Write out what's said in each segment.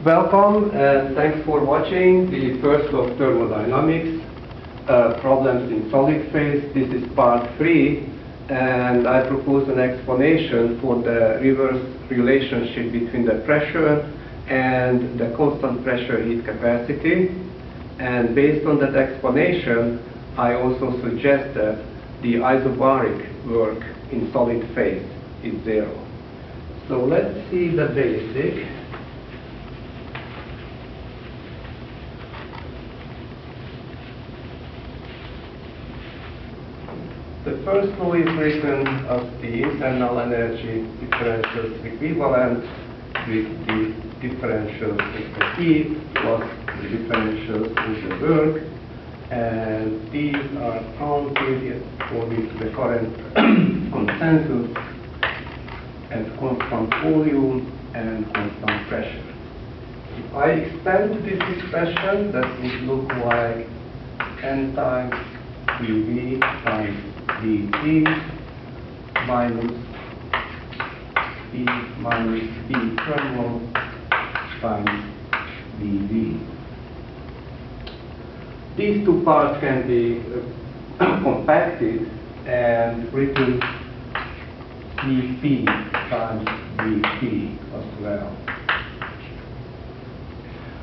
Welcome and thanks for watching the first of thermodynamics, problems in solid phase. This is part 3, and I propose an explanation for the reverse relationship between the pressure and the constant pressure heat capacity. And based on that explanation, I also suggest that the isobaric work in solid phase is 0. So let's see the basic. The first law is written as the internal energy differentials equivalent with the differentials of the heat plus the differentials of the work, and these are counted according to the current consensus and constant volume and constant pressure. If I expand this expression, that would look like n times dV times dt minus P minus P thermal times dV. These two parts can be compacted and written Cp times dT as well.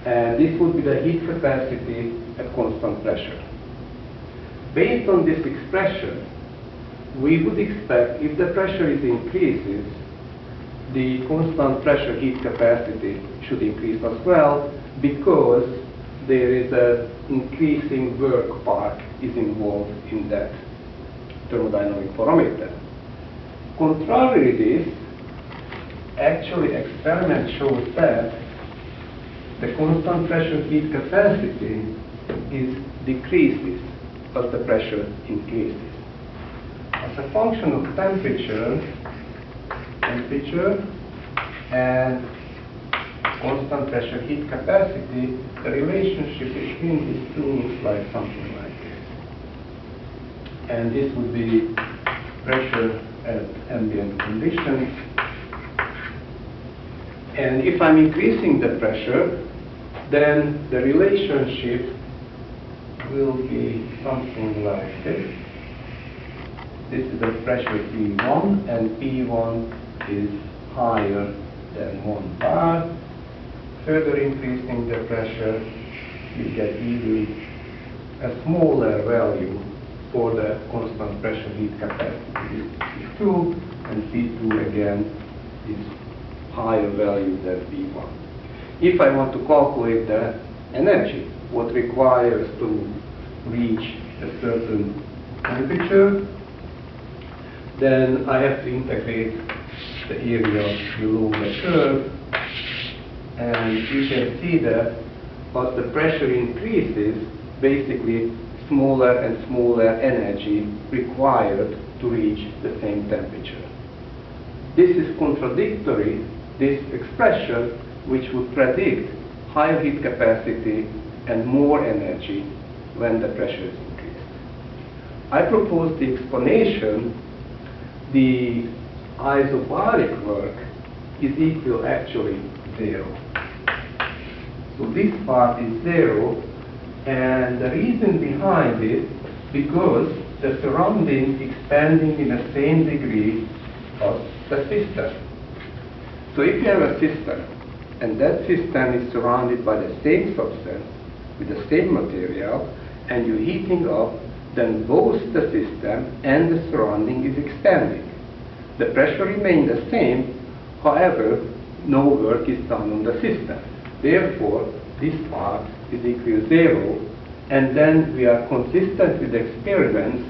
And this would be the heat capacity at constant pressure. Based on this expression, we would expect if the pressure increases, the constant pressure heat capacity should increase as well, because there is an increasing work part is involved in that thermodynamic parameter. Contrary to this, actually experiment shows that the constant pressure heat capacity decreases as the pressure increases. As a function of temperature and constant pressure heat capacity, the relationship between these two looks like something like this. And this would be pressure at ambient conditions. And if I'm increasing the pressure, then the relationship will be something like this. This is the pressure P1, and P1 is higher than 1 bar. Further increasing the pressure, you get even a smaller value for the constant pressure heat capacity. This is 2, and P2 again is higher value than P1. If I want to calculate the energy, what requires to reach a certain temperature, then I have to integrate the area below the curve, and you can see that as the pressure increases, basically smaller and smaller energy required to reach the same temperature. This is contradictory, this expression, which would predict higher heat capacity and more energy when the pressure is increased. I propose the explanation: the isobaric work is equal actually 0. So this part is 0, and the reason behind it, because the surrounding expanding in the same degree as the system. So if you have a system, and that system is surrounded by the same substance, with the same material, and you're heating up, then both the system and the surrounding is expanding. The pressure remains the same, however, no work is done on the system. Therefore, this part is equal to 0, and then we are consistent with the experiments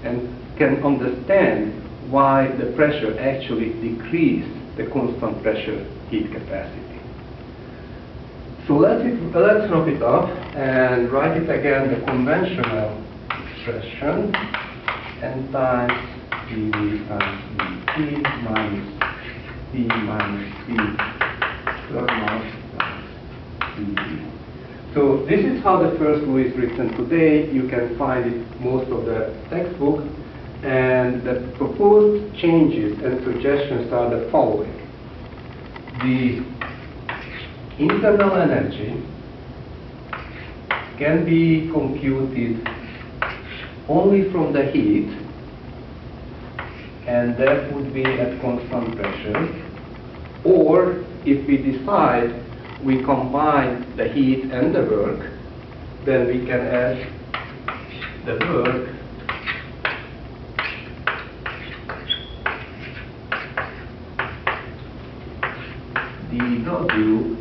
and can understand why the pressure actually decreased the constant pressure heat capacity. So let's wrap it up and write it again, the conventional expression, n times dV times dt minus P minus P thermal times dV. So this is how the first law is written today. You can find it most of the textbook, and the proposed changes and suggestions are the following. The internal energy can be computed only from the heat, and that would be at constant pressure. Or if we decide we combine the heat and the work, then we can add the work dW,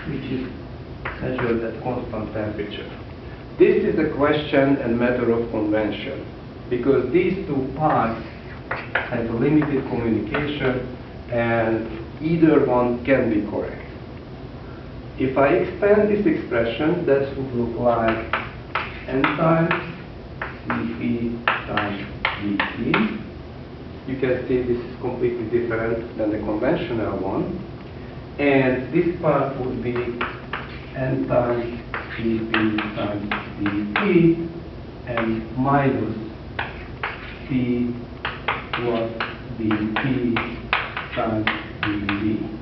which is measured at constant temperature. This is a question and matter of convention, because these two parts have a limited communication and either one can be correct. If I expand this expression, that would look like n times dP times dt. You can see this is completely different than the conventional one. And this part would be n times dP times dt and minus P plus dP times dV,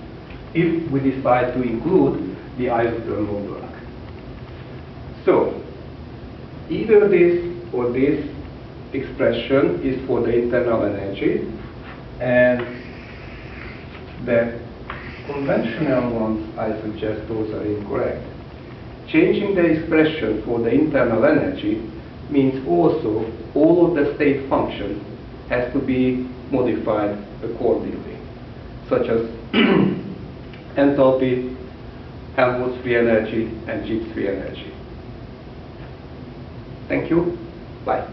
if we decide to include the isothermal work. So, either this or this expression is for the internal energy, and the conventional ones, I suggest, those are incorrect. Changing the expression for the internal energy means also all of the state functions has to be modified accordingly, such as enthalpy, Helmholtz free energy, and Gibbs free energy. Thank you. Bye.